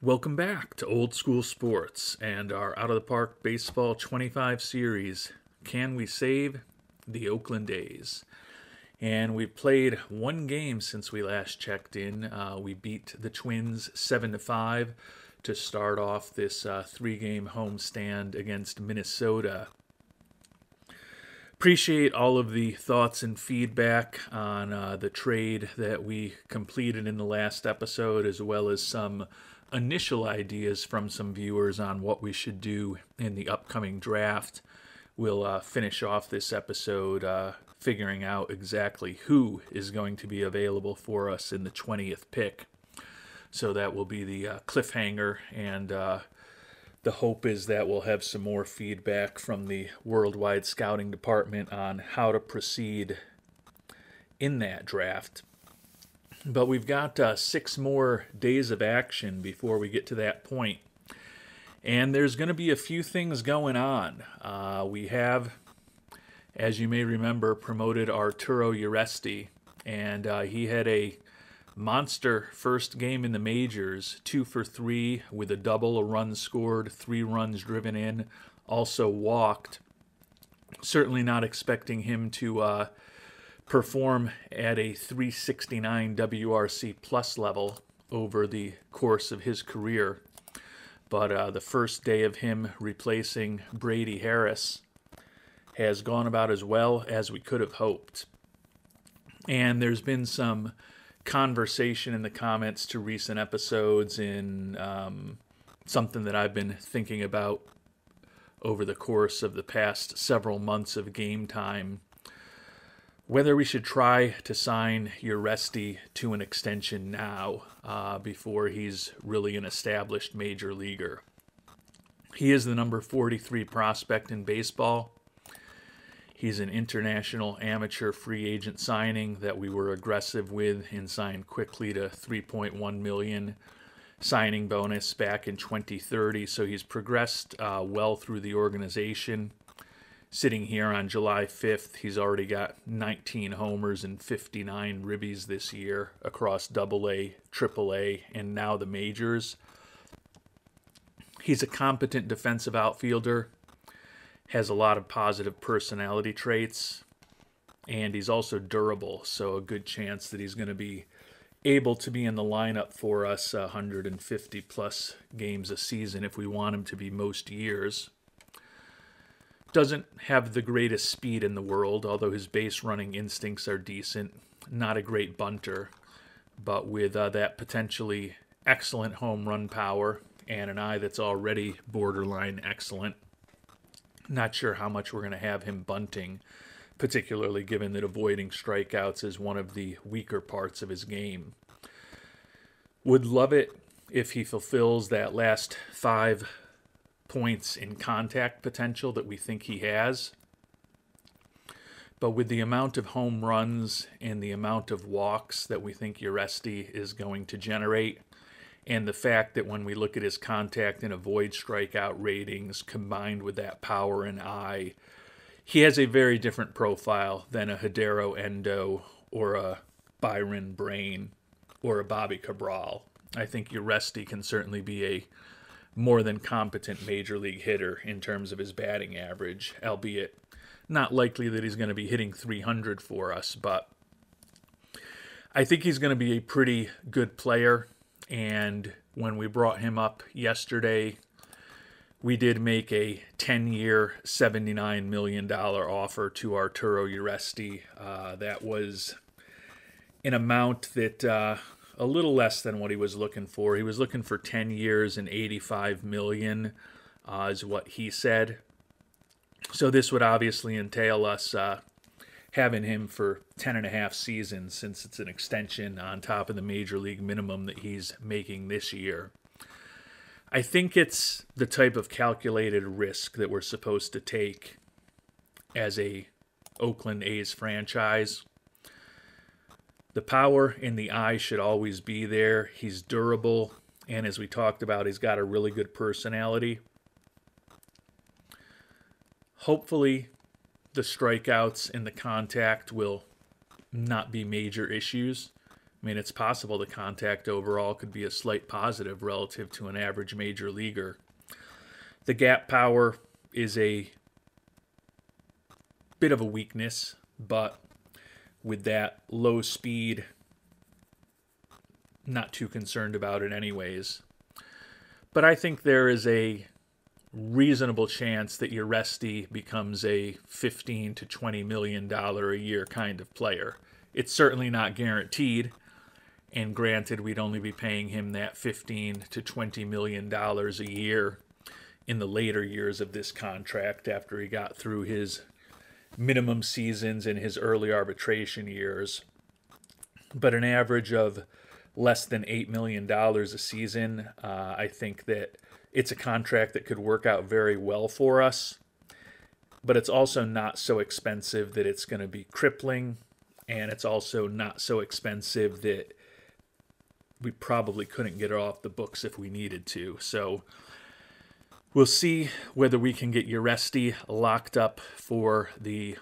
Welcome back to Old School Sports and our Out of the Park Baseball 25 series. Can we save the Oakland A's? And we've played one game since we last checked in. We beat the Twins 7-5 to start off this three-game homestand against Minnesota. Appreciate all of the thoughts and feedback on the trade that we completed in the last episode, as well as some initial ideas from some viewers on what we should do in the upcoming draft. We'll finish off this episode figuring out exactly who is going to be available for us in the 20th pick. So that will be the cliffhanger, and the hope is that we'll have some more feedback from the worldwide scouting department on how to proceed in that draft. But we've got 6 more days of action before we get to that point. And there's going to be a few things going on. We have, as you may remember, promoted Arturo Uresti. And he had a monster first game in the majors, 2 for 3 with a double, a run scored, 3 runs driven in, also walked. Certainly not expecting him to perform at a 369 WRC plus level over the course of his career. But the first day of him replacing Brady Harris has gone about as well as we could have hoped. And there's been some conversation in the comments to recent episodes in something that I've been thinking about over the course of the past several months of game time, whether we should try to sign Uresti to an extension now before he's really an established major leaguer. He is the number 43 prospect in baseball. He's an international amateur free agent signing that we were aggressive with and signed quickly to $3.1 million signing bonus back in 2030. So he's progressed well through the organization. Sitting here on July 5th, he's already got 19 homers and 59 ribbies this year across AA, AAA, and now the majors. He's a competent defensive outfielder, has a lot of positive personality traits, and he's also durable, so a good chance that he's going to be able to be in the lineup for us 150 plus games a season if we want him to be most years. Doesn't have the greatest speed in the world, although his base running instincts are decent. Not a great bunter, but with that potentially excellent home run power and an eye that's already borderline excellent. Not sure how much we're going to have him bunting, particularly given that avoiding strikeouts is one of the weaker parts of his game. Would love it if he fulfills that last 5 points in contact potential that we think he has. But with the amount of home runs and the amount of walks that we think Uresti is going to generate, and the fact that when we look at his contact and avoid strikeout ratings combined with that power and eye, he has a very different profile than a Hidero Endo or a Byron Brain or a Bobby Cabral. I think Uresti can certainly be a more than competent major league hitter in terms of his batting average, albeit not likely that he's going to be hitting 300 for us, but I think he's going to be a pretty good player. And when we brought him up yesterday, we did make a 10-year, $79 million offer to Arturo Uresti. That was an amount that a little less than what he was looking for. He was looking for 10 years and $85 million, is what he said. So this would obviously entail us having him for 10 and a half seasons, since it's an extension on top of the major league minimum that he's making this year. I think it's the type of calculated risk that we're supposed to take as a Oakland A's franchise. The power in the eye should always be there. He's durable, and as we talked about, he's got a really good personality. Hopefully, the strikeouts and the contact will not be major issues, I mean, it's possible the contact overall could be a slight positive relative to an average major leaguer. The gap power is a bit of a weakness, but with that low speed, not too concerned about it anyways. But I think there is a reasonable chance that Uresti becomes a $15 to $20 million a year kind of player. It's certainly not guaranteed, and granted, we'd only be paying him that $15 to $20 million a year in the later years of this contract after he got through his minimum seasons and his early arbitration years. But an average of less than $8 million a season, I think that it's a contract that could work out very well for us, but it's also not so expensive that it's going to be crippling, and it's also not so expensive that we probably couldn't get it off the books if we needed to. So we'll see whether we can get Uresti locked up for the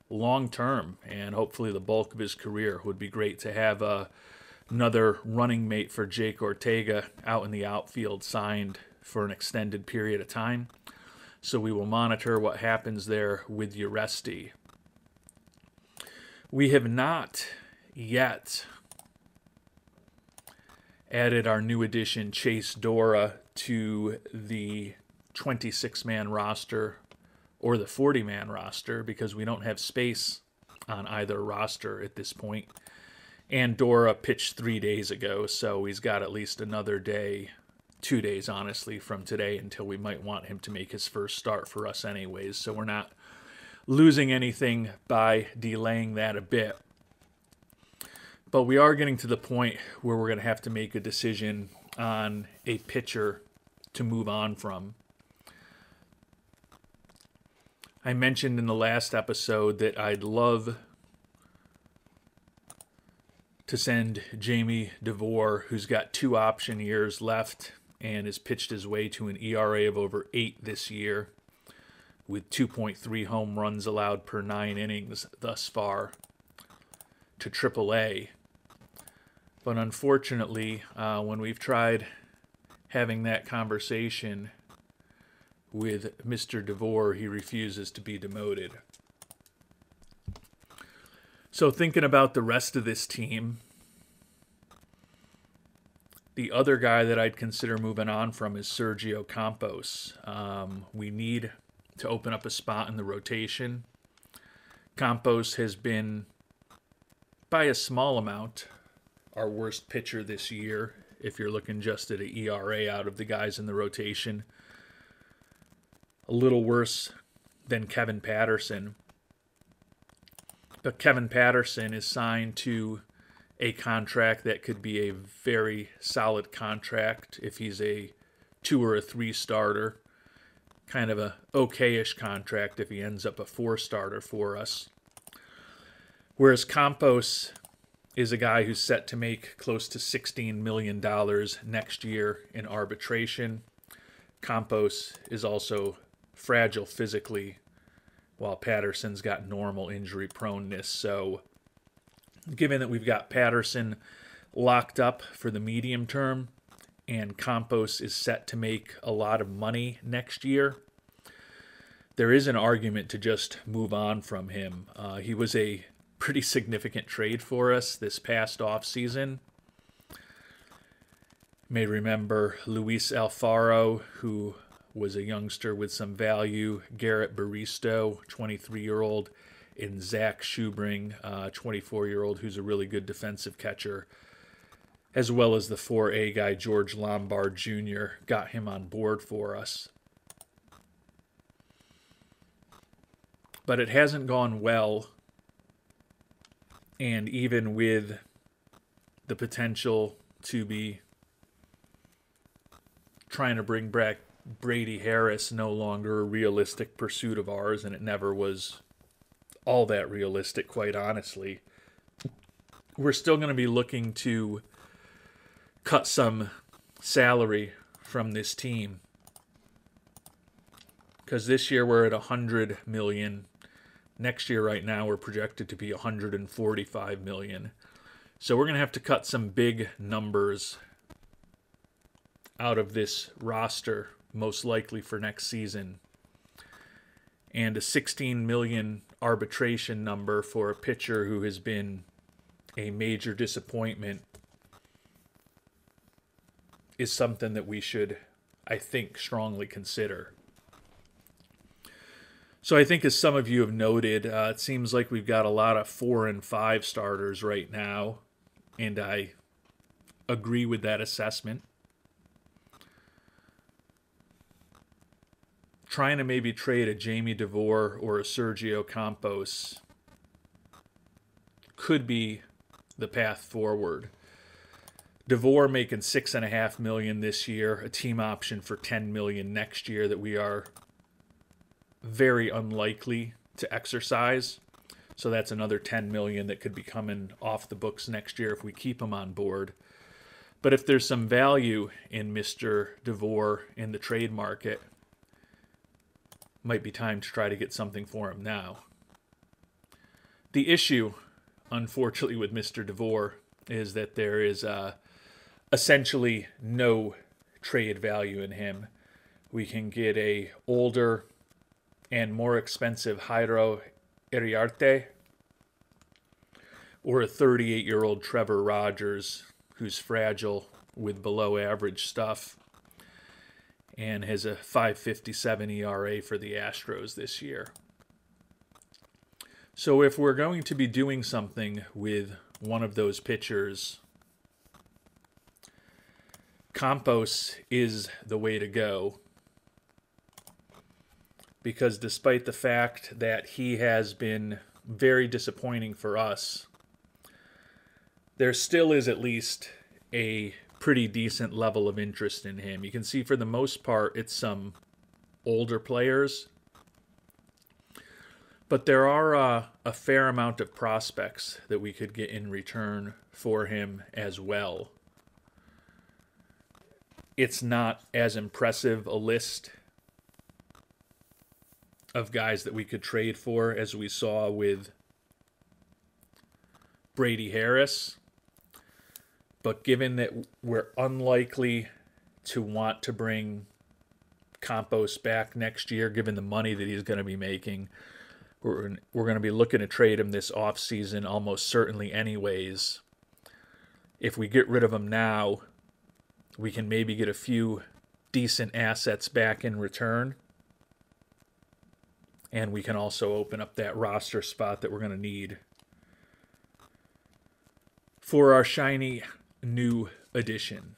long term and hopefully the bulk of his career. It would be great to have another running mate for Jake Ortega out in the outfield signed for an extended period of time. So we will monitor what happens there with Uresti. We have not yet added our new addition, Chase Dora, to the 26-man roster or the 40-man roster because we don't have space on either roster at this point. And Dora pitched 3 days ago, so he's got at least another day, 2 days, honestly, from today until we might want him to make his first start for us anyways. So we're not losing anything by delaying that a bit. But we are getting to the point where we're going to have to make a decision on a pitcher to move on from. I mentioned in the last episode that I'd love to send Jamie DeVore, who's got 2 option years left and has pitched his way to an ERA of over 8 this year with 2.3 home runs allowed per 9 innings thus far, to AAA. But unfortunately, when we've tried having that conversation with Mr. DeVore, he refuses to be demoted. So thinking about the rest of this team, the other guy that I'd consider moving on from is Sergio Campos. We need to open up a spot in the rotation. Campos has been, by a small amount, our worst pitcher this year, if you're looking just at an ERA out of the guys in the rotation. A little worse than Kevin Patterson. But Kevin Patterson is signed to a contract that could be a very solid contract if he's a 2 or a 3 starter. Kind of a okay-ish contract if he ends up a 4 starter for us. Whereas Campos is a guy who's set to make close to $16 million next year in arbitration. Campos is also fragile physically, while Patterson's got normal injury proneness. So given that we've got Patterson locked up for the medium term and Campos is set to make a lot of money next year, there is an argument to just move on from him. He was a pretty significant trade for us this past offseason. You may remember Luis Alfaro, who was a youngster with some value, Garrett Baristo, 23-year-old, and Zach Schubring, 24-year-old, who's a really good defensive catcher, as well as the 4A guy, George Lombard Jr., got him on board for us. But it hasn't gone well. And even with the potential to be trying to bring back Brady Harris, no longer a realistic pursuit of ours, and it never was all that realistic, quite honestly, we're still going to be looking to cut some salary from this team. Because this year we're at $100 million. Next year, right now, we're projected to be $145 million. So we're going to have to cut some big numbers out of this roster, most likely for next season. And a 16 million arbitration number for a pitcher who has been a major disappointment is something that we should, I think, strongly consider. So I think, as some of you have noted, it seems like we've got a lot of 4 and 5 starters right now, and I agree with that assessment. Trying to maybe trade a Jamie DeVore or a Sergio Campos could be the path forward. DeVore making $6.5 million this year, a team option for $10 million next year that we are very unlikely to exercise. So that's another $10 million that could be coming off the books next year if we keep him on board. But if there's some value in Mr. DeVore in the trade market, might be time to try to get something for him now. The issue, unfortunately, with Mr. DeVore is that there is essentially no trade value in him. We can get a older and more expensive Jairo Iriarte or a 38-year-old Trevor Rogers who's fragile with below average stuff and has a 5.57 ERA for the Astros this year. So if we're going to be doing something with one of those pitchers, Campos is the way to go. Because despite the fact that he has been very disappointing for us, there still is at least a pretty decent level of interest in him. You can see for the most part it's some older players, but there are a fair amount of prospects that we could get in return for him as well. It's not as impressive a list of guys that we could trade for as we saw with Brady Harris. But given that we're unlikely to want to bring Campos back next year, given the money that he's going to be making, we're going to be looking to trade him this offseason almost certainly anyways. If we get rid of him now, we can maybe get a few decent assets back in return. And we can also open up that roster spot that we're going to need for our shiny new addition.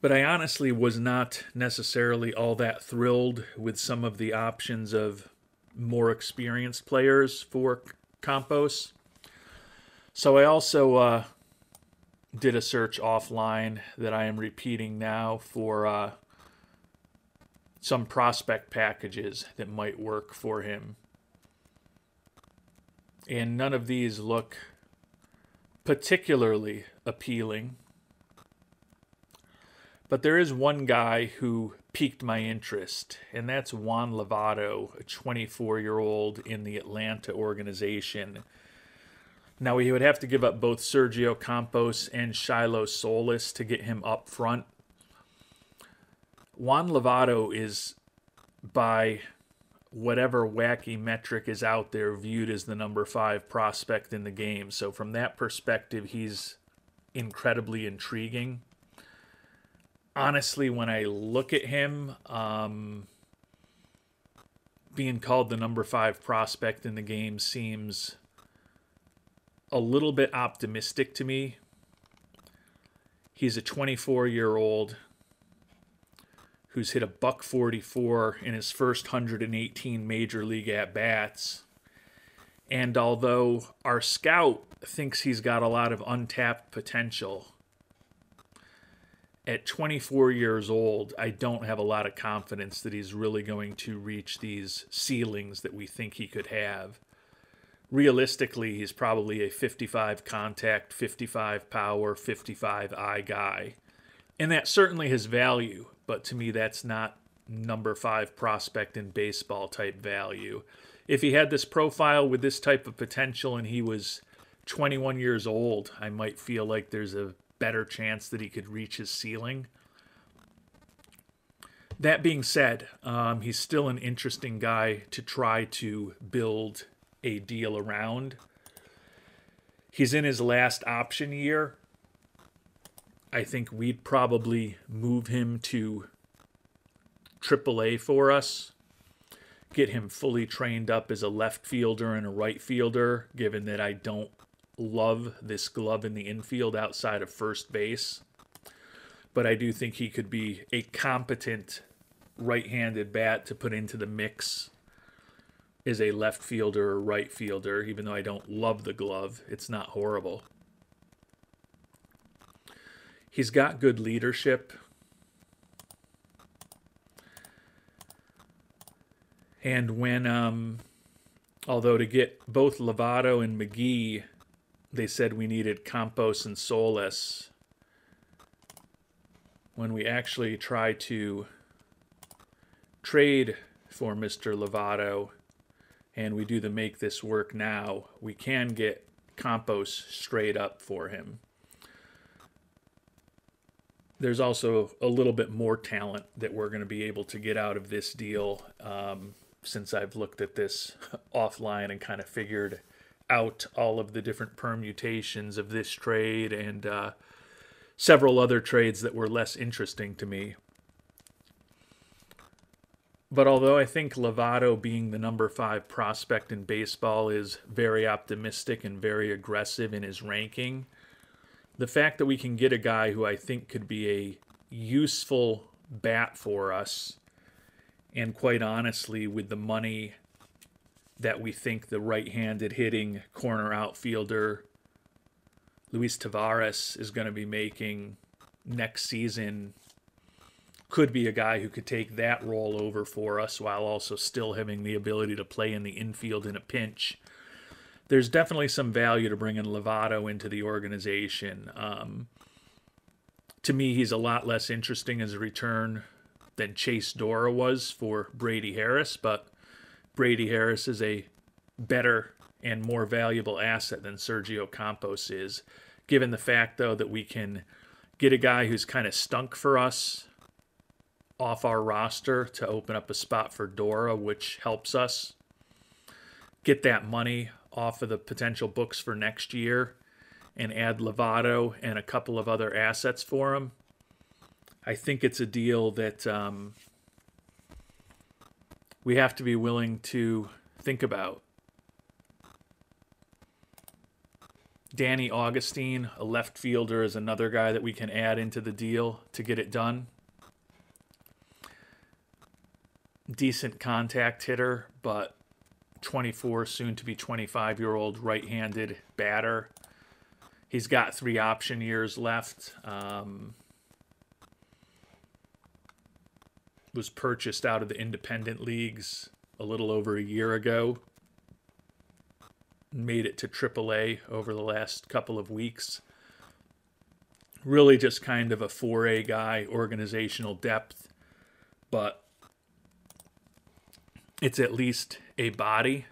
But I honestly was not necessarily all that thrilled with some of the options of more experienced players for Campos. So I also did a search offline that I am repeating now for some prospect packages that might work for him. And none of these look particularly appealing. But there is one guy who piqued my interest, and that's Juan Lovato, a 24-year-old in the Atlanta organization. Now, he would have to give up both Sergio Campos and Shiloh Solis to get him up front. Juan Lovato is, by whatever wacky metric is out there, viewed as the number 5 prospect in the game. So from that perspective, he's incredibly intriguing. Honestly, when I look at him, being called the number 5 prospect in the game seems a little bit optimistic to me. He's a 24-year-old who's hit a .144 in his first 118 major league at-bats. And although our scout thinks he's got a lot of untapped potential, at 24 years old, I don't have a lot of confidence that he's really going to reach these ceilings that we think he could have. Realistically, he's probably a 55 contact, 55 power, 55 eye guy. And that certainly has value, but to me that's not number 5 prospect in baseball type value. if he had this profile with this type of potential and he was 21 years old, I might feel like there's a better chance that he could reach his ceiling. That being said, he's still an interesting guy to try to build a deal around. He's in his last option year. I think we'd probably move him to AAA for us. Get him fully trained up as a left fielder and a right fielder, given that I don't love this glove in the infield outside of first base. But I do think he could be a competent right-handed bat to put into the mix as a left fielder or right fielder. Even though I don't love the glove, it's not horrible. He's got good leadership. And when, although to get both Lovato and McGee, they said we needed Campos and Solis. When we actually try to trade for Mr. Lovato and we do the make this work now, we can get Campos straight up for him. There's also a little bit more talent that we're going to be able to get out of this deal since I've looked at this offline and kind of figured out all of the different permutations of this trade and several other trades that were less interesting to me. But although I think Lovato being the number 5 prospect in baseball is very optimistic and very aggressive in his ranking, the fact that we can get a guy who I think could be a useful bat for us, and quite honestly, with the money that we think the right-handed hitting corner outfielder Luis Taveras is going to be making next season, could be a guy who could take that role over for us while also still having the ability to play in the infield in a pinch. There's definitely some value to bringing Lovato into the organization. To me, he's a lot less interesting as a return than Chase Dora was for Brady Harris, but Brady Harris is a better and more valuable asset than Sergio Campos is, given the fact, though, that we can get a guy who's kind of stunk for us off our roster to open up a spot for Dora, which helps us get that money off of the potential books for next year and add Lovato and a couple of other assets for him. I think it's a deal that we have to be willing to think about. Danny Augustine, a left fielder, is another guy that we can add into the deal to get it done. Decent contact hitter, but 24, soon to be 25-year-old right-handed batter. He's got 3 option years left. Was purchased out of the independent leagues a little over a year ago. Made it to AAA over the last couple of weeks. Really just kind of a 4A guy, organizational depth, but it's at least a body.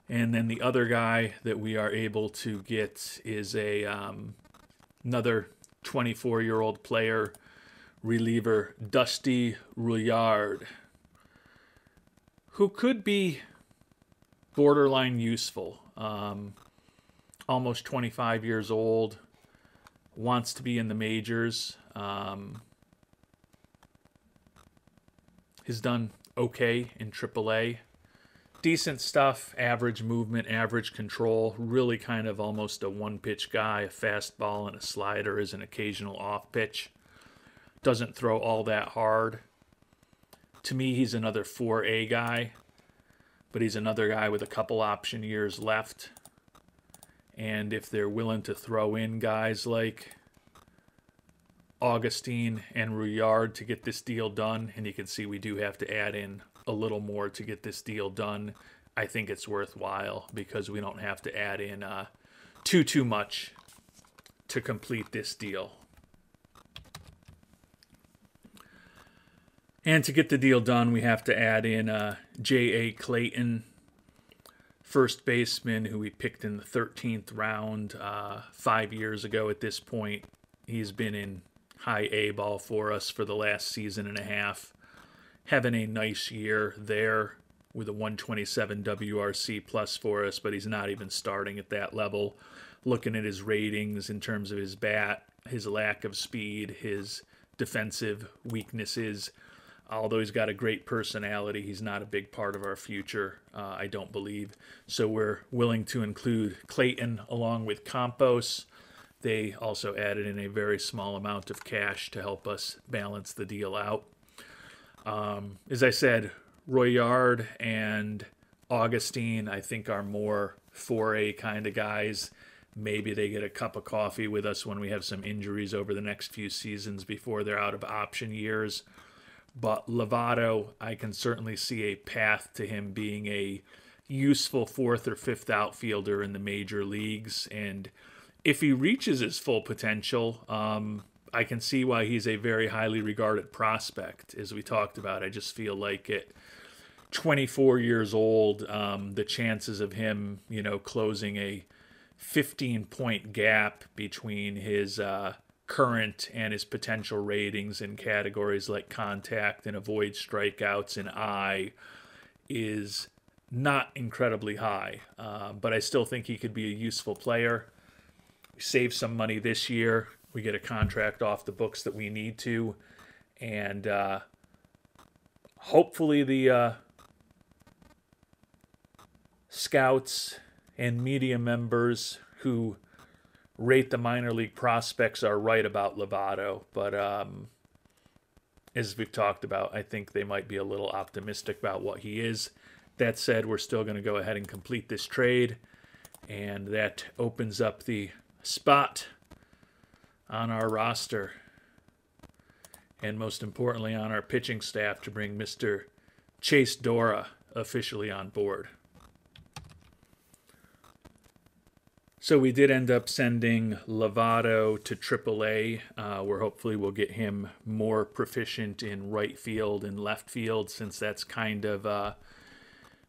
And then the other guy that we are able to get is another 24-year-old player, reliever Dusty Rouillard, who could be borderline useful. Almost 25 years old, wants to be in the majors. Has done okay in AAA. Decent stuff, average movement, average control, really kind of almost a one-pitch guy, a fastball and a slider is an occasional off-pitch. Doesn't throw all that hard. To me, he's another 4A guy, but he's another guy with a couple option years left. And if they're willing to throw in guys like Augustine and Rouillard to get this deal done, and you can see we do have to add in a little more to get this deal done, I think it's worthwhile because we don't have to add in too much to complete this deal. And to get the deal done, we have to add in J.A. Clayton, first baseman who we picked in the 13th round 5 years ago at this point. He's been in high A ball for us for the last season and a half. Having a nice year there with a 127 WRC plus for us, but he's not even starting at that level. Looking at his ratings in terms of his bat, his lack of speed, his defensive weaknesses, although he's got a great personality, he's not a big part of our future, I don't believe. So we're willing to include Clayton along with Campos. They also added in a very small amount of cash to help us balance the deal out. As I said, Royard and Augustine, I think, are more 4A kind of guys. Maybe they get a cup of coffee with us when we have some injuries over the next few seasons before they're out of option years. But Lovato, I can certainly see a path to him being a useful fourth or fifth outfielder in the major leagues. And if he reaches his full potential, I can see why he's a very highly regarded prospect. As we talked about, I just feel like at 24 years old, the chances of him, closing a 15-point gap between his current and his potential ratings in categories like contact and avoid strikeouts and I is not incredibly high. But I still think he could be a useful player. We save some money this year. We get a contract off the books that we need to. And hopefully the scouts and media members who rate the minor league prospects are right about Lovato. But as we've talked about, I think they might be a little optimistic about what he is. That said, we're still going to go ahead and complete this trade. And that opens up the spot on our roster. And most importantly, on our pitching staff to bring Mr. Chase Dora officially on board. So we did end up sending Lovato to AAA, where hopefully we'll get him more proficient in right field and left field, since that's kind of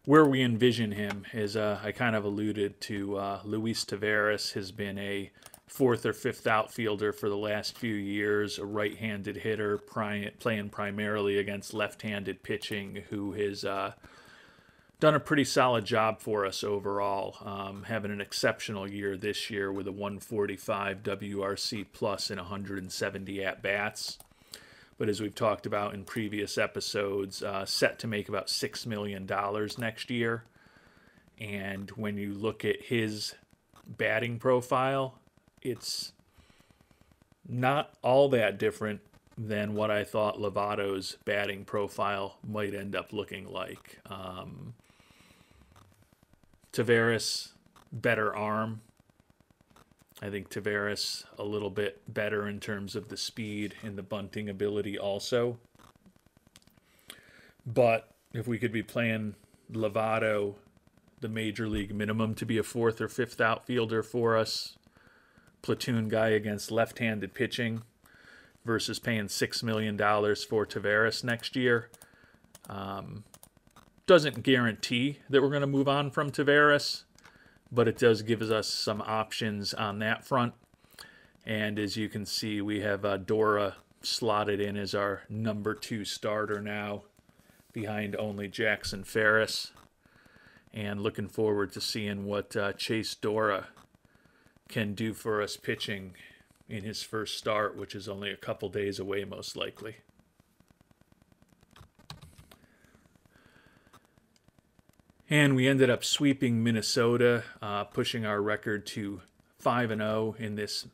where we envision him. As I kind of alluded to, Luis Taveras has been a fourth or fifth outfielder for the last few years, a right-handed hitter playing primarily against left-handed pitching, who has done a pretty solid job for us overall, having an exceptional year this year with a 145 WRC plus and 170 at-bats. But as we've talked about in previous episodes, set to make about $6 million next year. And when you look at his batting profile, it's not all that different than what I thought Lovato's batting profile might end up looking like. Taveras, better arm. I think Taveras a little bit better in terms of the speed and the bunting ability also. But if we could be playing Lovato the major league minimum to be a fourth or fifth outfielder for us, platoon guy against left-handed pitching, versus paying $6 million for Taveras next year, doesn't guarantee that we're going to move on from Taveras, but it does give us some options on that front. And as you can see, we have Dora slotted in as our number 2 starter now, behind only Jackson Ferris. And looking forward to seeing what Chase Dora can do for us pitching in his first start, which is only a couple days away most likely. And we ended up sweeping Minnesota, pushing our record to 5-0 in this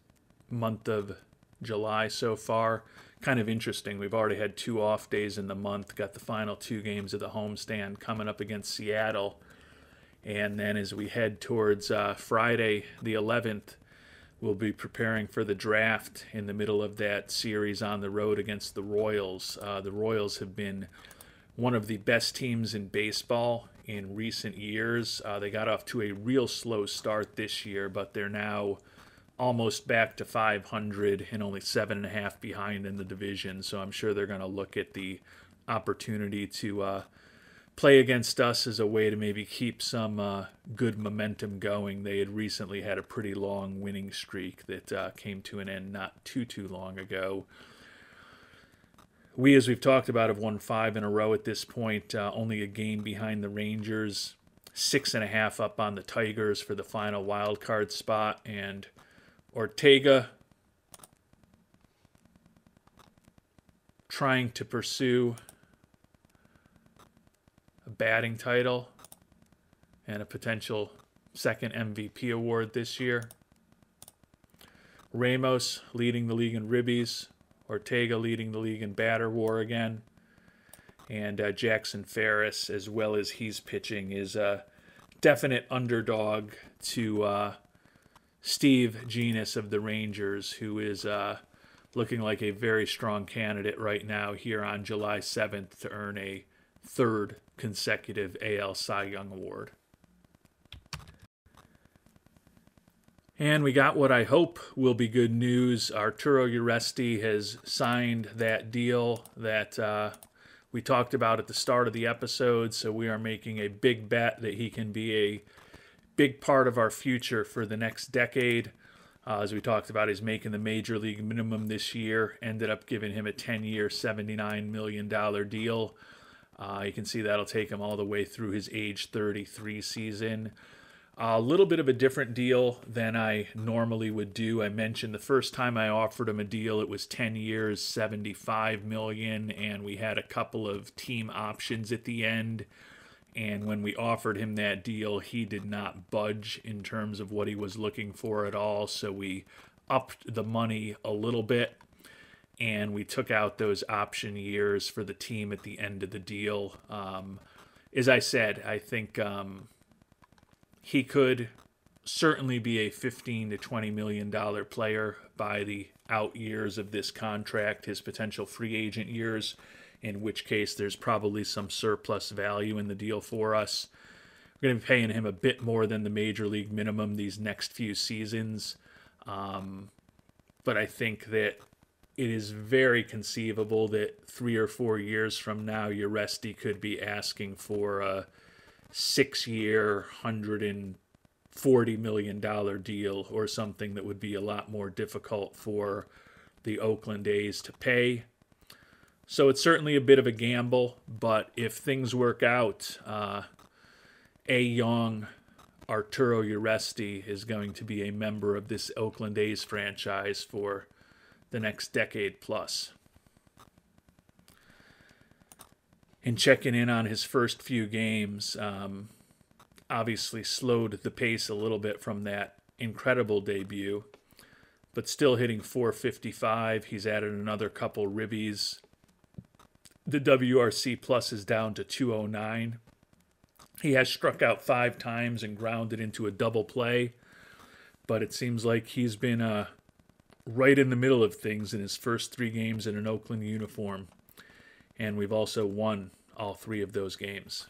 month of July so far. Kind of interesting. We've already had 2 off days in the month, got the final 2 games of the homestand coming up against Seattle. And then as we head towards Friday the 11th, we'll be preparing for the draft in the middle of that series on the road against the Royals. The Royals have been one of the best teams in baseball in recent years. They got off to a real slow start this year, but they're now almost back to 500 and only 7.5 behind in the division. So I'm sure they're going to look at the opportunity to play against us as a way to maybe keep some good momentum going. They had recently had a pretty long winning streak that came to an end not too long ago. We, as we've talked about, have won 5 in a row at this point, only a game behind the Rangers, 6.5 up on the Tigers for the final wild card spot, and Ortega trying to pursue a batting title and a potential second MVP award this year. Ramos leading the league in ribbies, Ortega leading the league in batter war again, and Jackson Ferris, as well as he's pitching, is a definite underdog to Steve Genus of the Rangers, who is looking like a very strong candidate right now here on July 7th to earn a 3rd consecutive AL Cy Young Award. And we got what I hope will be good news. Arturo Uresti has signed that deal that we talked about at the start of the episode, so we are making a big bet that he can be a big part of our future for the next decade. As we talked about, he's making the major league minimum this year, ended up giving him a 10-year, $79 million deal. You can see that'll take him all the way through his age 33 season. A little bit of a different deal than I normally would do. I mentioned the first time I offered him a deal, it was 10 years, $75 million, and we had a couple of team options at the end. And when we offered him that deal, he did not budge in terms of what he was looking for at all. So we upped the money a little bit, and we took out those option years for the team at the end of the deal. As I said, I think he could certainly be a $15 to $20 million player by the out years of this contract, his potential free agent years, in which case there's probably some surplus value in the deal for us. We're going to be paying him a bit more than the major league minimum these next few seasons. But I think that it is very conceivable that 3 or 4 years from now, Uresti could be asking for a 6-year, $140 million deal or something that would be a lot more difficult for the Oakland A's to pay. So it's certainly a bit of a gamble, but if things work out, a young Arturo Uresti is going to be a member of this Oakland A's franchise for the next decade plus. And checking in on his first few games, obviously slowed the pace a little bit from that incredible debut, but still hitting .455. He's added another couple ribbies. The WRC plus is down to 209. He has struck out 5 times and grounded into a double play, but it seems like he's been right in the middle of things in his first 3 games in an Oakland uniform, and we've also won all 3 of those games.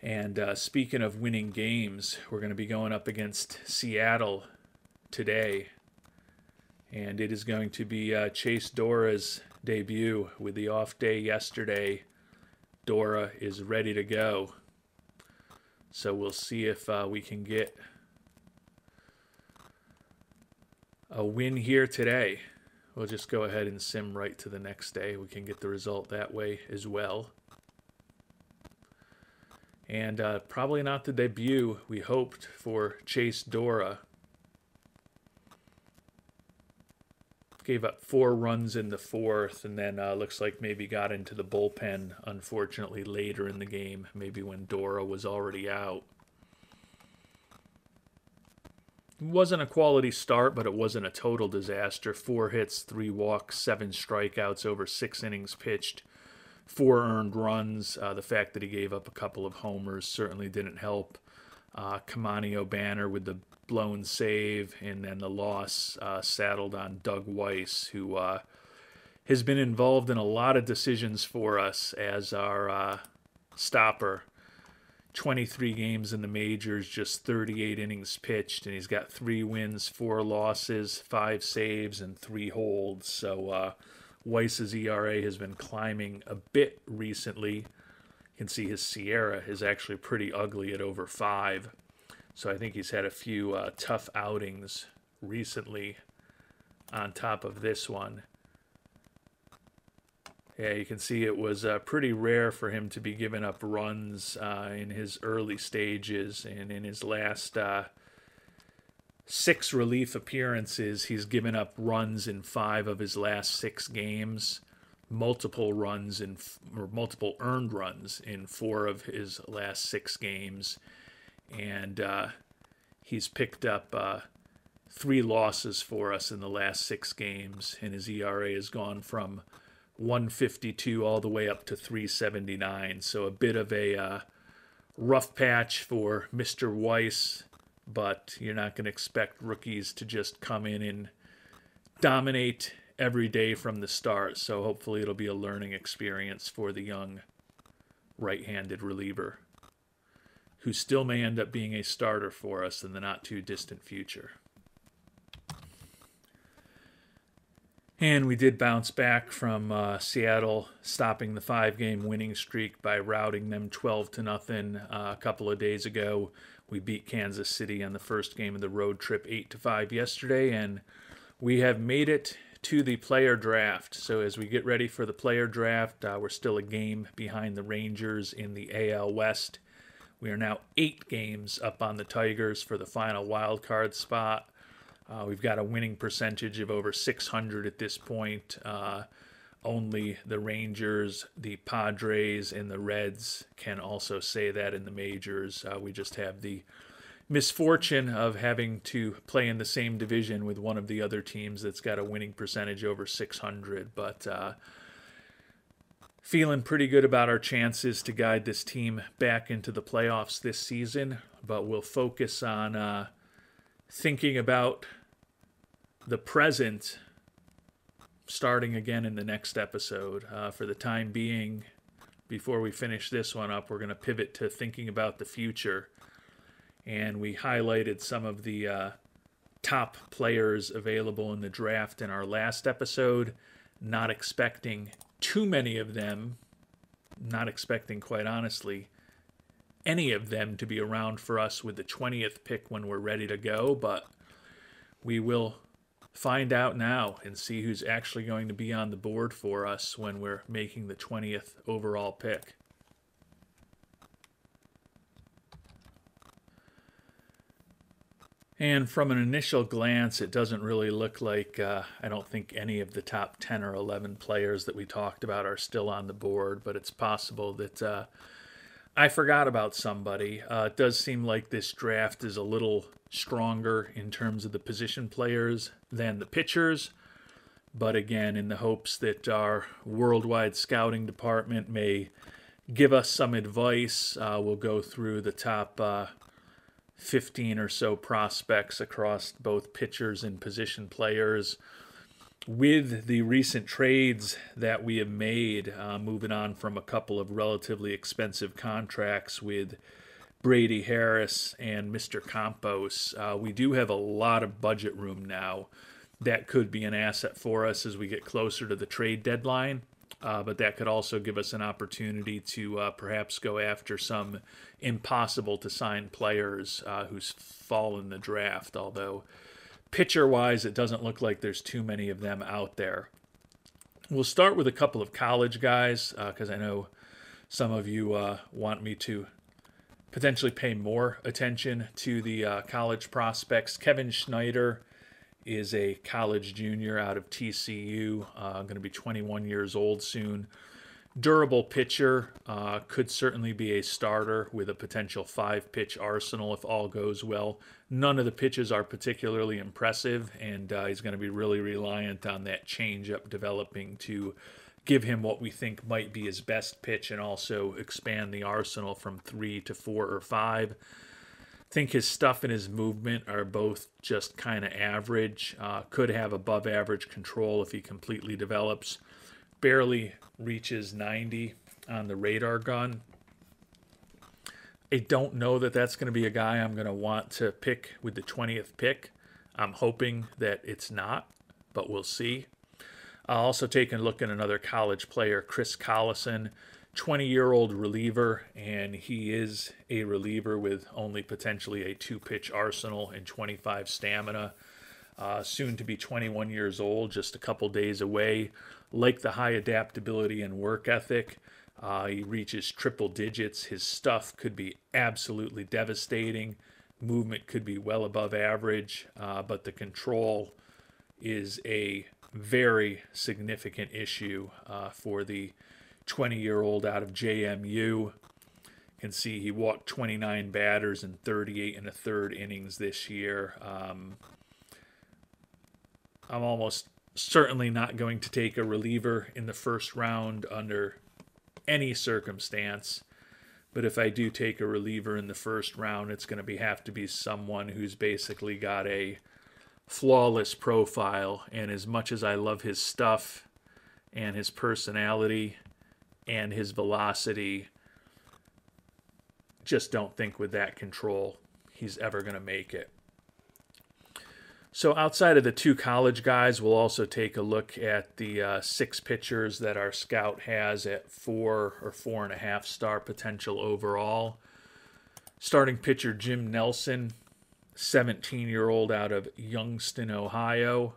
And speaking of winning games, we're going to be going up against Seattle today, and it is going to be Chase Dora's debut. With the off day yesterday, Dora is ready to go. So we'll see if we can get a win here today. We'll just go ahead and sim right to the next day. We can get the result that way as well. And probably not the debut we hoped for Chase Dora. Gave up 4 runs in the 4th, and then looks like maybe got into the bullpen, unfortunately, later in the game, maybe when Dora was already out. It wasn't a quality start, but it wasn't a total disaster. 4 hits, 3 walks, 7 strikeouts over 6 innings pitched, 4 earned runs. The fact that he gave up a couple of homers certainly didn't help. Kamani O'Banner with the blown save, and then the loss saddled on Doug Weiss, who has been involved in a lot of decisions for us as our stopper. 23 games in the majors, just 38 innings pitched, and he's got 3 wins, 4 losses, 5 saves, and 3 holds. So Weiss's ERA has been climbing a bit recently. You can see his Sierra is actually pretty ugly at over 5. So I think he's had a few tough outings recently on top of this one. Yeah, you can see it was pretty rare for him to be giving up runs in his early stages. And in his last 6 relief appearances, he's given up runs in 5 of his last 6 games. Multiple earned runs in 4 of his last 6 games. And he's picked up 3 losses for us in the last 6 games. And his ERA has gone from 152 all the way up to 379. So a bit of a rough patch for Mr. Weiss, but you're not going to expect rookies to just come in and dominate every day from the start. So hopefully it'll be a learning experience for the young right-handed reliever, who still may end up being a starter for us in the not-too-distant future. And we did bounce back from Seattle stopping the 5-game winning streak by routing them 12-0 a couple of days ago. We beat Kansas City on the first game of the road trip 8-5 yesterday, and we have made it to the player draft. So as we get ready for the player draft, we're still a game behind the Rangers in the AL West. We are now 8 games up on the Tigers for the final wild card spot. We've got a winning percentage of over 600 at this point. Only the Rangers, the Padres, and the Reds can also say that in the majors. We just have the misfortune of having to play in the same division with one of the other teams that's got a winning percentage over 600. But feeling pretty good about our chances to guide this team back into the playoffs this season. But we'll focus on thinking about the present starting again in the next episode. For the time being, before we finish this one up, we're going to pivot to thinking about the future. And we highlighted some of the top players available in the draft in our last episode, not expecting too many of them, not expecting, quite honestly, any of them to be around for us with the 20th pick when we're ready to go, but we will find out now and see who's actually going to be on the board for us when we're making the 20th overall pick. And from an initial glance, it doesn't really look like, I don't think any of the top 10 or 11 players that we talked about are still on the board, but it's possible that I forgot about somebody. It does seem like this draft is a little stronger in terms of the position players than the pitchers. But again, in the hopes that our worldwide scouting department may give us some advice, we'll go through the top 15 or so prospects across both pitchers and position players. With the recent trades that we have made, moving on from a couple of relatively expensive contracts with Brady Harris and Mr. Campos, we do have a lot of budget room now. That could be an asset for us as we get closer to the trade deadline, but that could also give us an opportunity to perhaps go after some impossible-to-sign players who's fall in the draft, although pitcher-wise, it doesn't look like there's too many of them out there. We'll start with a couple of college guys, because I know some of you want me to potentially pay more attention to the college prospects. Kevin Schneider is a college junior out of TCU, going to be 21 years old soon. Durable pitcher, could certainly be a starter with a potential 5-pitch arsenal if all goes well. None of the pitches are particularly impressive, and he's going to be really reliant on that changeup developing to give him what we think might be his best pitch and also expand the arsenal from 3 to 4 or 5. I think his stuff and his movement are both just kind of average. Could have above average control if he completely develops. Barely reaches 90 on the radar gun. I don't know that that's going to be a guy I'm going to want to pick with the 20th pick. I'm hoping that it's not, but we'll see. I'll also take a look at another college player, Chris Collison, 20-year-old reliever, and he is a reliever with only potentially a 2-pitch arsenal and 25 stamina. Soon to be 21 years old, just a couple days away. Like the high adaptability and work ethic. He reaches triple digits. His stuff could be absolutely devastating. Movement could be well above average, but the control is a very significant issue for the 20-year-old out of JMU. You can see he walked 29 batters in 38 and a third innings this year. I'm almost certainly not going to take a reliever in the first round under any circumstance. But if I do take a reliever in the first round, it's going to have to be someone who's basically got a flawless profile. And as much as I love his stuff and his personality and his velocity, just don't think with that control he's ever going to make it. So outside of the 2 college guys, we'll also take a look at the 6 pitchers that our scout has at 4 or 4.5 star potential overall. Starting pitcher Jim Nelson, 17-year-old out of Youngstown, Ohio.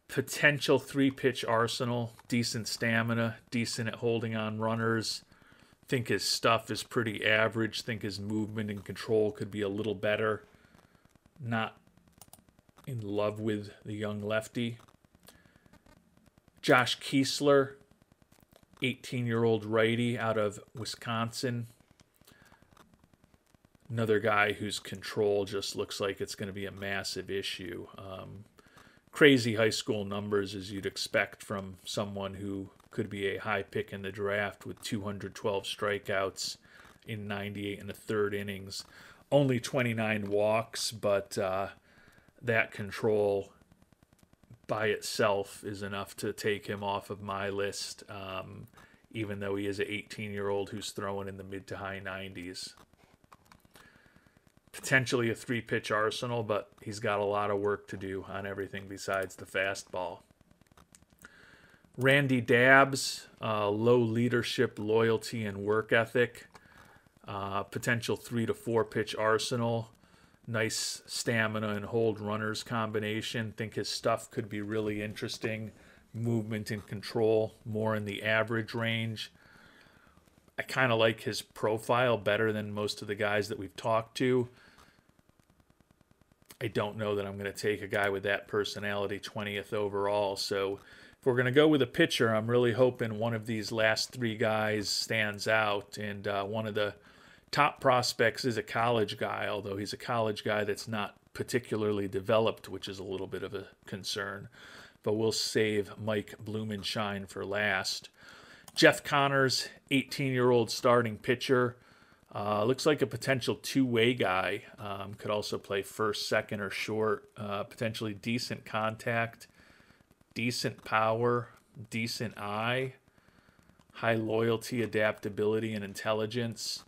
Potential 3-pitch arsenal, decent stamina, decent at holding on runners. Think his stuff is pretty average. Think his movement and control could be a little better. Not in love with the young lefty. Josh Kiesler, 18-year-old righty out of Wisconsin. Another guy whose control just looks like it's going to be a massive issue. Crazy high school numbers as you'd expect from someone who could be a high pick in the draft with 212 strikeouts in 98 and a third innings. Only 29 walks, but that control by itself is enough to take him off of my list, even though he is an 18-year-old who's throwing in the mid to high 90s. Potentially a 3-pitch arsenal, but he's got a lot of work to do on everything besides the fastball. Randy Dabbs, low leadership, loyalty, and work ethic. Potential 3 to 4 pitch arsenal. Nice stamina and hold runners combination. Think his stuff could be really interesting. Movement and control more in the average range. I kind of like his profile better than most of the guys that we've talked to. I don't know that I'm going to take a guy with that personality 20th overall. So if we're going to go with a pitcher, I'm really hoping one of these last 3 guys stands out. And one of the top prospects is a college guy, although he's a college guy that's not particularly developed, which is a little bit of a concern. But we'll save Mike Blumenshine for last. Jeff Connors, 18-year-old starting pitcher. Looks like a potential 2-way guy. Could also play first, second, or short. Potentially decent contact, decent power, decent eye, high loyalty, adaptability, and intelligence.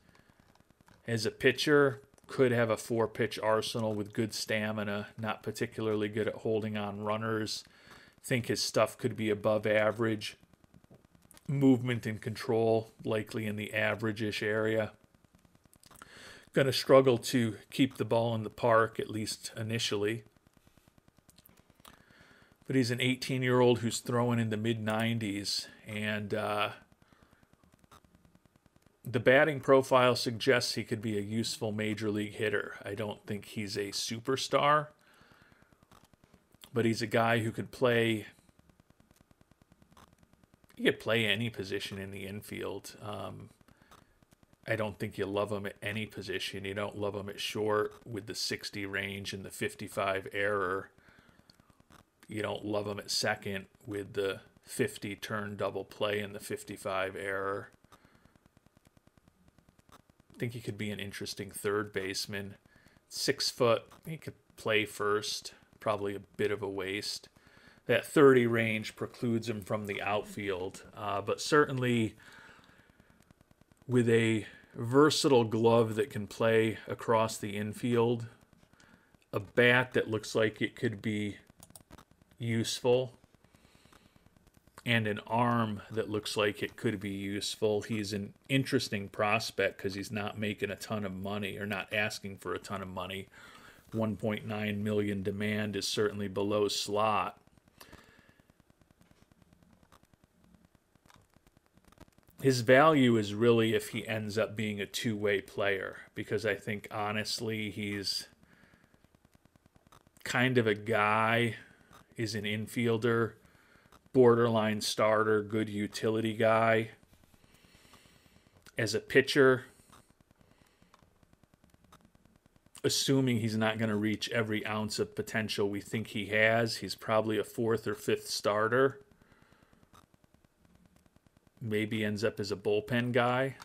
As a pitcher, could have a 4-pitch arsenal with good stamina, not particularly good at holding on runners. Think his stuff could be above average. Movement and control, likely in the average-ish area. Going to struggle to keep the ball in the park, at least initially. But he's an 18-year-old who's throwing in the mid-90s, and the batting profile suggests he could be a useful major league hitter. I don't think he's a superstar, but he's a guy who could play. He could play any position in the infield. I don't think you love him at any position. You don't love him at short with the 60 range and the 55 error. You don't love him at second with the 50 turn double play and the 55 error. I think he could be an interesting third baseman. 6 foot, he could play first. Probably a bit of a waste. That 30 range precludes him from the outfield. But certainly with a versatile glove that can play across the infield, a bat that looks like it could be useful, and an arm that looks like it could be useful. He's an interesting prospect because he's not making a ton of money, or not asking for a ton of money. 1.9 million demand is certainly below slot. His value is really if he ends up being a two-way player, because I think honestly he's kind of a guy, is an infielder, borderline starter, good utility guy. As a pitcher, assuming he's not going to reach every ounce of potential we think he has, he's probably a fourth or fifth starter. Maybe ends up as a bullpen guy.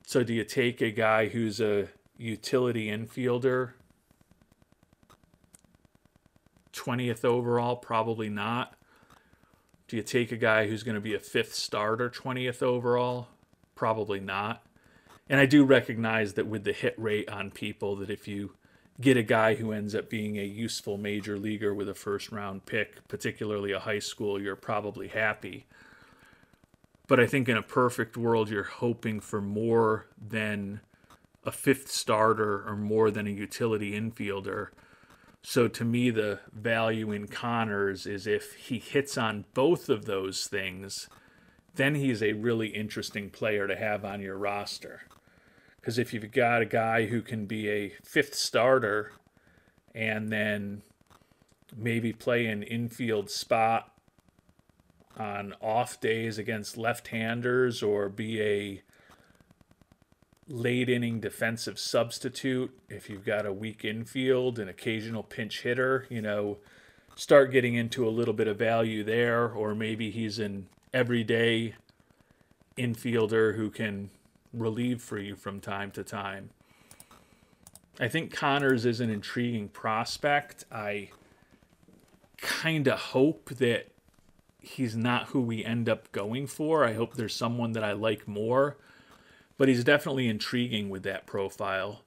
So do you take a guy who's a utility infielder, 20th overall? Probably not. Do you take a guy who's going to be a fifth starter, 20th overall? Probably not. And I do recognize that with the hit rate on people, that if you get a guy who ends up being a useful major leaguer with a first round pick, particularly a high school, you're probably happy. But I think in a perfect world, you're hoping for more than a fifth starter or more than a utility infielder. So to me, the value in Connors is if he hits on both of those things, then he's a really interesting player to have on your roster. Because if you've got a guy who can be a fifth starter and then maybe play an infield spot on off days against left-handers, or be a late inning defensive substitute if you've got a weak infield, an occasional pinch hitter, start getting into a little bit of value there. Or maybe he's an everyday infielder who can relieve for you from time to time. I think Connors is an intriguing prospect. I kind of hope that he's not who we end up going for. I hope there's someone that I like more, but he's definitely intriguing with that profile.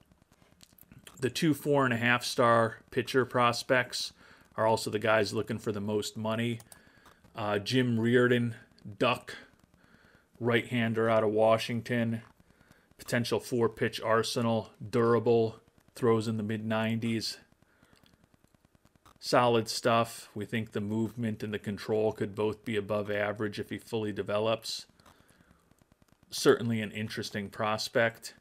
The two 4.5-star pitcher prospects are also the guys looking for the most money. Jim Reardon, Duck, right-hander out of Washington. Potential 4-pitch arsenal, durable, throws in the mid-90s. Solid stuff. We think the movement and the control could both be above average if he fully develops. Certainly an interesting prospect.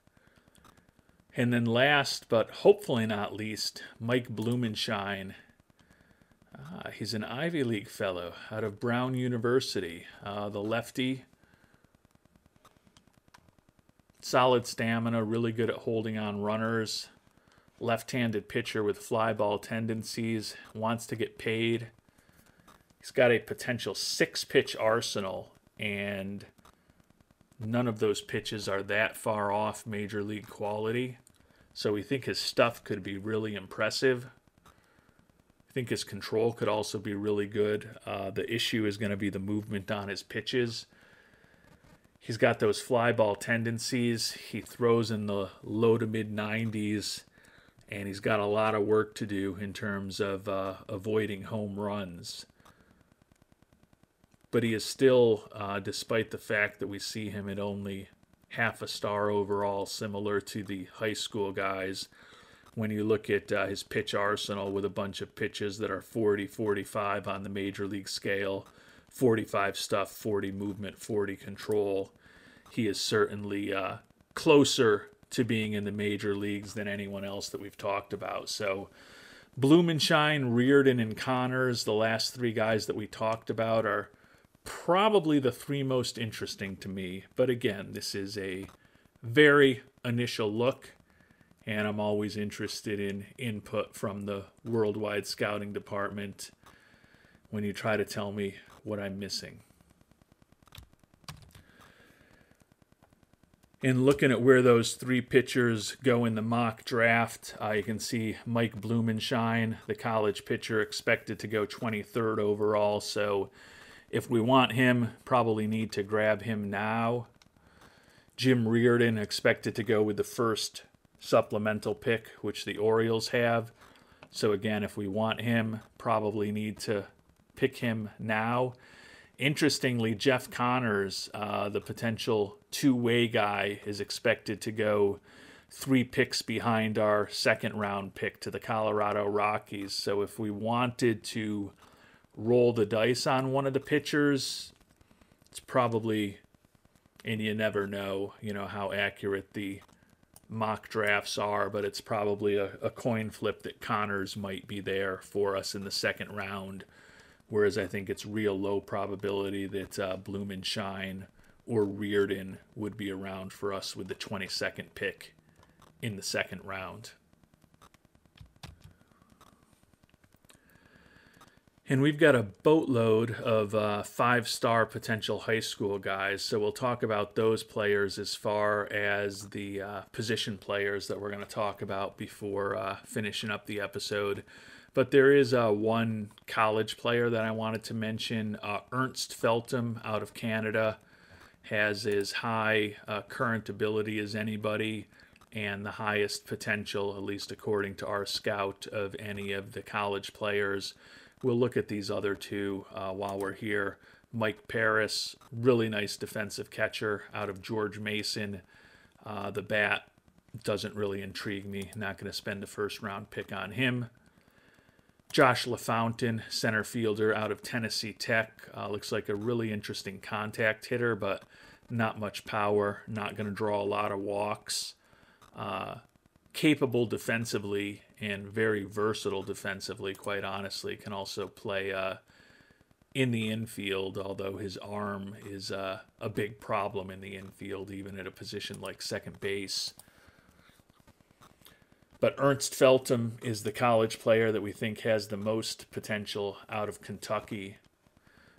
And then last, but hopefully not least, Mike Blumenshine. He's an Ivy League fellow out of Brown University. The lefty. Solid stamina, really good at holding on runners. Left-handed pitcher with fly ball tendencies, wants to get paid. He's got a potential 6-pitch arsenal, and none of those pitches are that far off major league quality. So we think his stuff could be really impressive. I think his control could also be really good. The issue is going to be the movement on his pitches. He's got those fly ball tendencies. He throws in the low to mid-90s, and he's got a lot of work to do in terms of avoiding home runs. But he is still, despite the fact that we see him at only half a star overall, similar to the high school guys, when you look at his pitch arsenal with a bunch of pitches that are 40, 45 on the major league scale, 45 stuff, 40 movement, 40 control. He is certainly closer to being in the major leagues than anyone else that we've talked about. So Blumenshine, Reardon, and Connors, the last three guys that we talked about, are probably the three most interesting to me. But again, this is a very initial look, and I'm always interested in input from the worldwide scouting department when you try to tell me what I'm missing. In looking at where those three pitchers go in the mock draft, you can see Mike Blumenshine, the college pitcher, expected to go 23rd overall. So if we want him, probably need to grab him now. Jim Reardon expected to go with the first supplemental pick, which the Orioles have. So again, if we want him, probably need to pick him now. Interestingly, Jeff Connors, the potential two-way guy, is expected to go 3 picks behind our second-round pick to the Colorado Rockies. So if we wanted to roll the dice on one of the pitchers, it's probably, and you never know, how accurate the mock drafts are, but it's probably a coin flip that Connors might be there for us in the second round, whereas I think it's real low probability that Blumenshine or Reardon would be around for us with the 22nd pick in the second round. And we've got a boatload of 5-star potential high school guys, so we'll talk about those players as far as the position players that we're going to talk about before finishing up the episode. But there is one college player that I wanted to mention. Ernst Feltham out of Canada has as high current ability as anybody and the highest potential, at least according to our scout, of any of the college players. We'll look at these other two while we're here. Mike Paris, really nice defensive catcher out of George Mason. The bat doesn't really intrigue me. Not going to spend a first-round pick on him. Josh LaFountain, center fielder out of Tennessee Tech. Looks like a really interesting contact hitter, but not much power. Not going to draw a lot of walks. Capable defensively and very versatile defensively, quite honestly. Can also play in the infield, although his arm is a big problem in the infield, even at a position like second base. But Ernst Feltham is the college player that we think has the most potential out of Kentucky.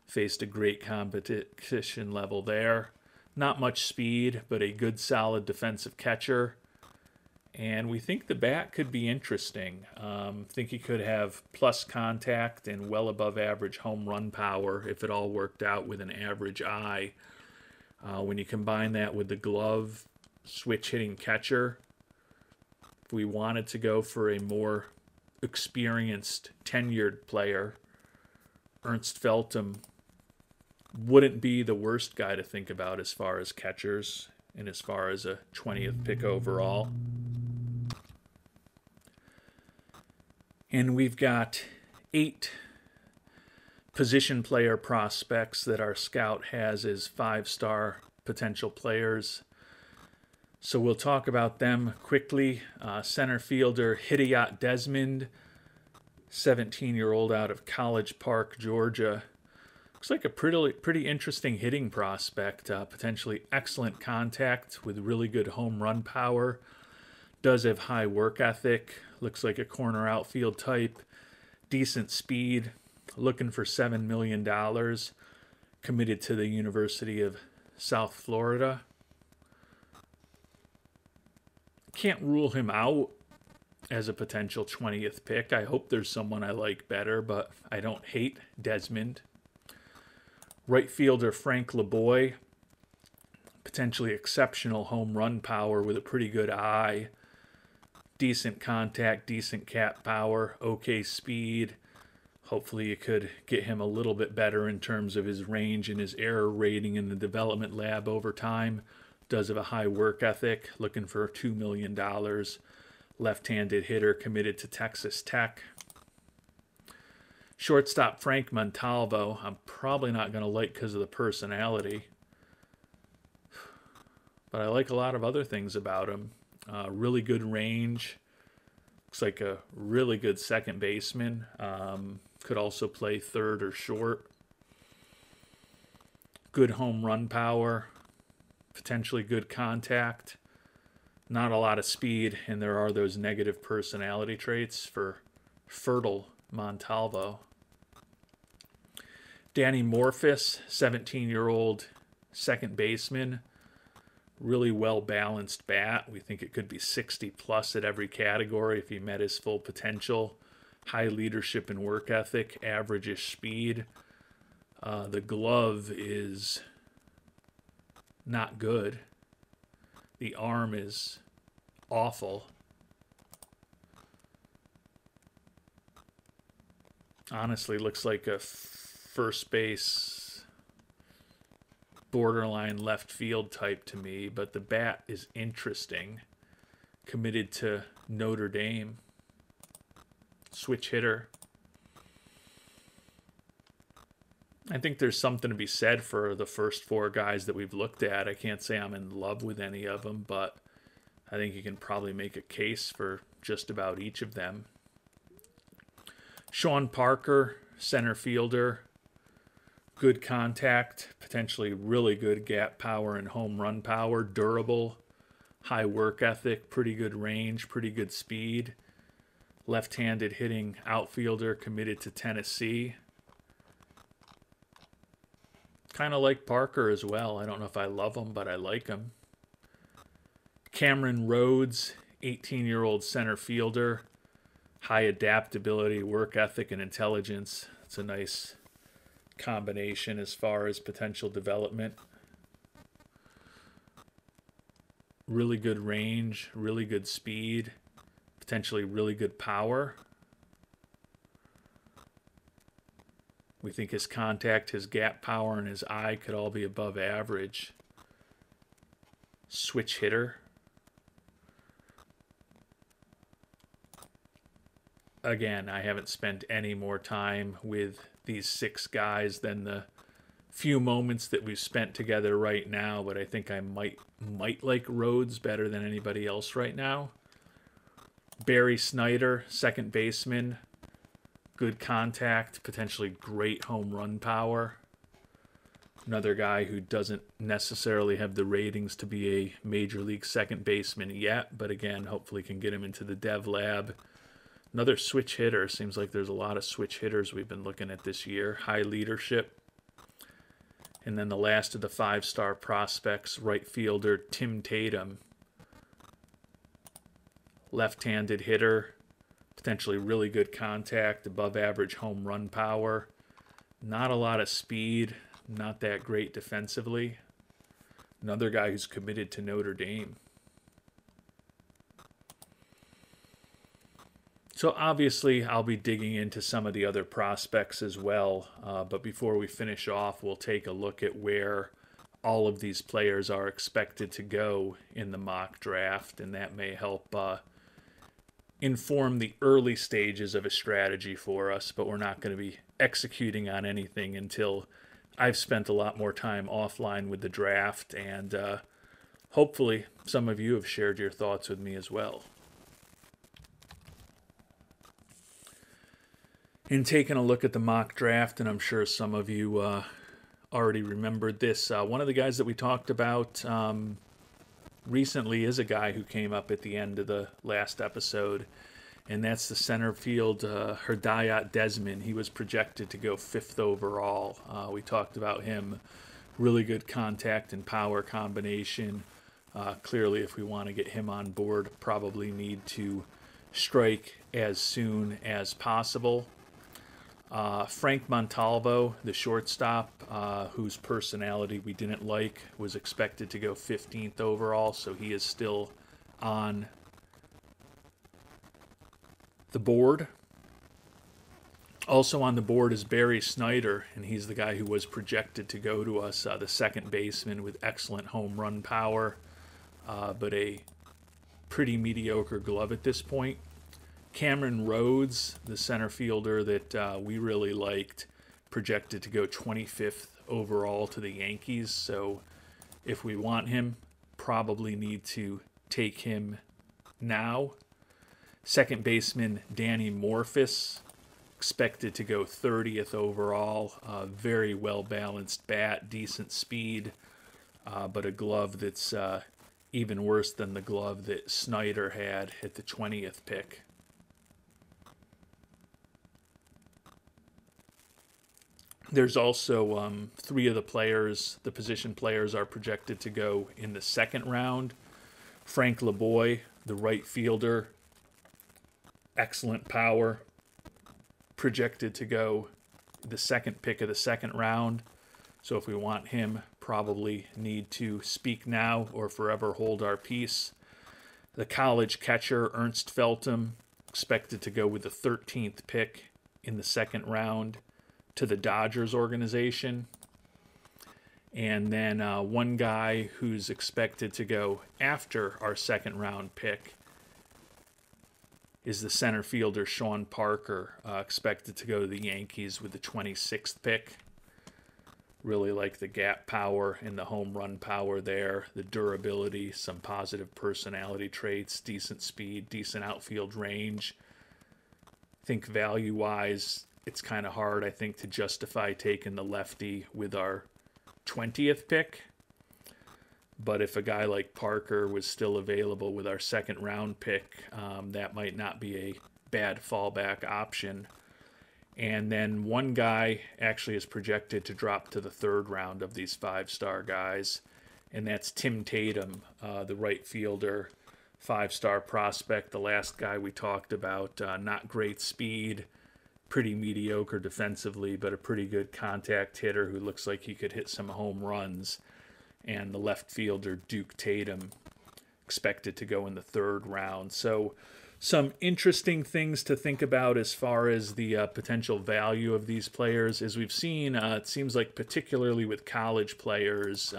Faced a great competition level there. Not much speed, but a good solid defensive catcher. And we think the bat could be interesting. Think he could have plus contact and well above average home run power if it all worked out with an average eye. When you combine that with the glove, switch hitting catcher, if we wanted to go for a more experienced, tenured player, Ernst Feltham wouldn't be the worst guy to think about as far as catchers and as far as a 20th pick overall. And we've got 8 position player prospects that our scout has as 5-star potential players. So we'll talk about them quickly. Center fielder Hidayat Desmond, 17-year-old out of College Park, Georgia. Looks like a pretty interesting hitting prospect. Potentially excellent contact with really good home run power. Does have high work ethic. Looks like a corner outfield type. Decent speed. Looking for $7 million. Committed to the University of South Florida. Can't rule him out as a potential 20th pick. I hope there's someone I like better, but I don't hate Desmond. Right fielder Frank LeBoy. Potentially exceptional home run power with a pretty good eye. Decent contact, decent cap power, okay speed. Hopefully you could get him a little bit better in terms of his range and his error rating in the development lab over time. Does have a high work ethic, looking for $2 million. Left-handed hitter committed to Texas Tech. Shortstop Frank Montalvo, I'm probably not going to like because of the personality. But I like a lot of other things about him. Really good range. Looks like a really good second baseman. Could also play third or short. Good home run power. Potentially good contact. Not a lot of speed, and there are those negative personality traits for fertile Montalvo. Danny Morphus, 17-year-old second baseman. Really well-balanced bat. We think it could be 60-plus at every category if he met his full potential. High leadership and work ethic, average-ish speed. The glove is not good. The arm is awful. honestly looks like a first base borderline left field type to me, but the bat is interesting. Committed to Notre Dame. Switch hitter. I think there's something to be said for the first four guys that we've looked at. I can't say I'm in love with any of them, but I think you can probably make a case for just about each of them. Sean Parker, center fielder. Good contact, potentially really good gap power and home run power. Durable, high work ethic, pretty good range, pretty good speed. Left-handed hitting outfielder, committed to Tennessee. Kind of like Parker as well. I don't know if I love him, but I like him. Cameron Rhodes, 18-year-old center fielder. High adaptability, work ethic, and intelligence. It's a nice combination as far as potential development. Really good range, really good speed, potentially really good power. We think his contact, his gap power, and his eye could all be above average. Switch hitter. Again, I haven't spent any more time with these six guys than the few moments that we've spent together right now, but I think I might like Rhodes better than anybody else right now. Barry Snyder, second baseman. Good contact, potentially great home run power. Another guy who doesn't necessarily have the ratings to be a major league second baseman yet, but again, hopefully can get him into the dev lab. Another switch hitter. Seems like there's a lot of switch hitters we've been looking at this year. High leadership. And then the last of the five-star prospects, right fielder Tim Tatum. Left-handed hitter. Potentially really good contact, above average home run power. Not a lot of speed, not that great defensively. Another guy who's committed to Notre Dame. So obviously I'll be digging into some of the other prospects as well, but before we finish off, we'll take a look at where all of these players are expected to go in the mock draft, and that may help inform the early stages of a strategy for us, but we're not going to be executing on anything until I've spent a lot more time offline with the draft, and hopefully some of you have shared your thoughts with me as well. In taking a look at the mock draft, and I'm sure some of you already remembered this, one of the guys that we talked about recently is a guy who came up at the end of the last episode, and that's the center field Hridayat Desmond. He was projected to go 5th overall. We talked about him. Really good contact and power combination. Clearly, if we want to get him on board, probably need to strike as soon as possible. Frank Montalvo, the shortstop, whose personality we didn't like, was expected to go 15th overall, so he is still on the board. Also on the board is Barry Snyder, and he's the guy who was projected to go to us, the second baseman with excellent home run power, but a pretty mediocre glove at this point. Cameron Rhodes, the center fielder that we really liked, projected to go 25th overall to the Yankees. So if we want him, probably need to take him now. Second baseman Danny Morphus, expected to go 30th overall. Very well-balanced bat, decent speed, but a glove that's even worse than the glove that Snyder had at the 20th pick. There's also 3 of the position players are projected to go in the second round. Frank LeBoy, the right fielder, excellent power, projected to go the second pick of the second round. So if we want him, probably need to speak now or forever hold our peace. The college catcher, Ernst Feltham, expected to go with the 13th pick in the second round to the Dodgers organization. And then one guy who's expected to go after our second round pick is the center fielder Sean Parker, expected to go to the Yankees with the 26th pick. Really like the gap power and the home run power there, the durability, some positive personality traits, decent speed, decent outfield range. I think value-wise, it's kind of hard, I think, to justify taking the lefty with our 20th pick. But if a guy like Parker was still available with our second round pick, that might not be a bad fallback option. And then one guy actually is projected to drop to the third round of these five-star guys, and that's Tim Tatum, the right fielder, five-star prospect, the last guy we talked about. Not great speed, pretty mediocre defensively, but a pretty good contact hitter who looks like he could hit some home runs. And the left fielder, Duke Tatum, expected to go in the third round. So some interesting things to think about as far as the potential value of these players. As we've seen, it seems like particularly with college players,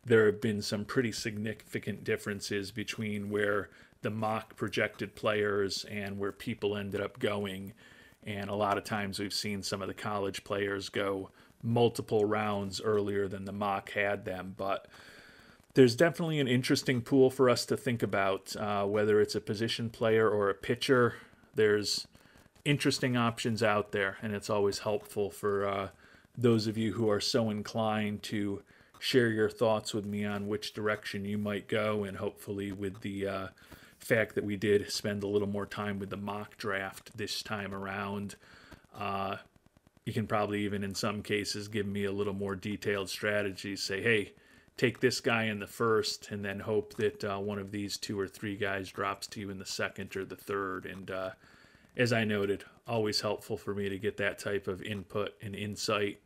there have been some pretty significant differences between where the mock projected players and where people ended up going. And a lot of times we've seen some of the college players go multiple rounds earlier than the mock had them. But there's definitely an interesting pool for us to think about, whether it's a position player or a pitcher. There's interesting options out there, and it's always helpful for those of you who are so inclined to share your thoughts with me on which direction you might go, and hopefully with the fact that we did spend a little more time with the mock draft this time around, you can probably even in some cases give me a little more detailed strategy. Say, hey, take this guy in the first and then hope that one of these two or three guys drops to you in the second or the third. And as I noted, always helpful for me to get that type of input and insight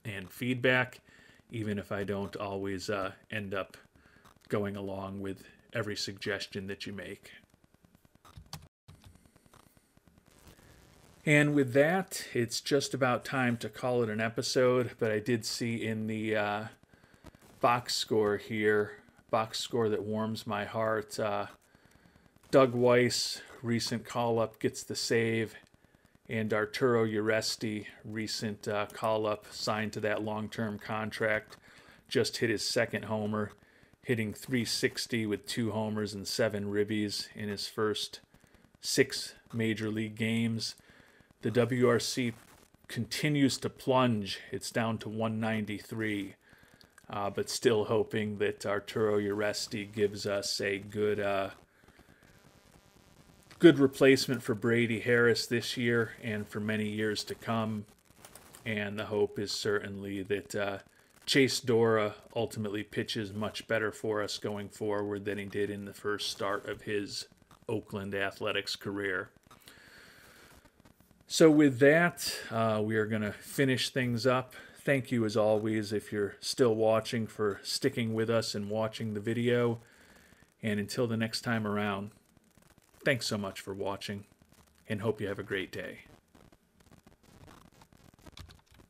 and feedback, even if I don't always end up going along with every suggestion that you make. And with that, it's just about time to call it an episode, but I did see in the box score here, box score that warms my heart, Doug Weiss, recent call-up, gets the save, and Arturo Uresti, recent call-up, signed to that long-term contract, just hit his second homer, hitting .360 with 2 homers and 7 ribbies in his first 6 major league games. The WRC continues to plunge. It's down to 193, but still hoping that Arturo Uresti gives us a good replacement for Brady Harris this year and for many years to come. And the hope is certainly that Chase Dora ultimately pitches much better for us going forward than he did in the first start of his Oakland Athletics career. So with that, we are going to finish things up. Thank you as always if you're still watching for sticking with us and watching the video. And until the next time around, thanks so much for watching and hope you have a great day.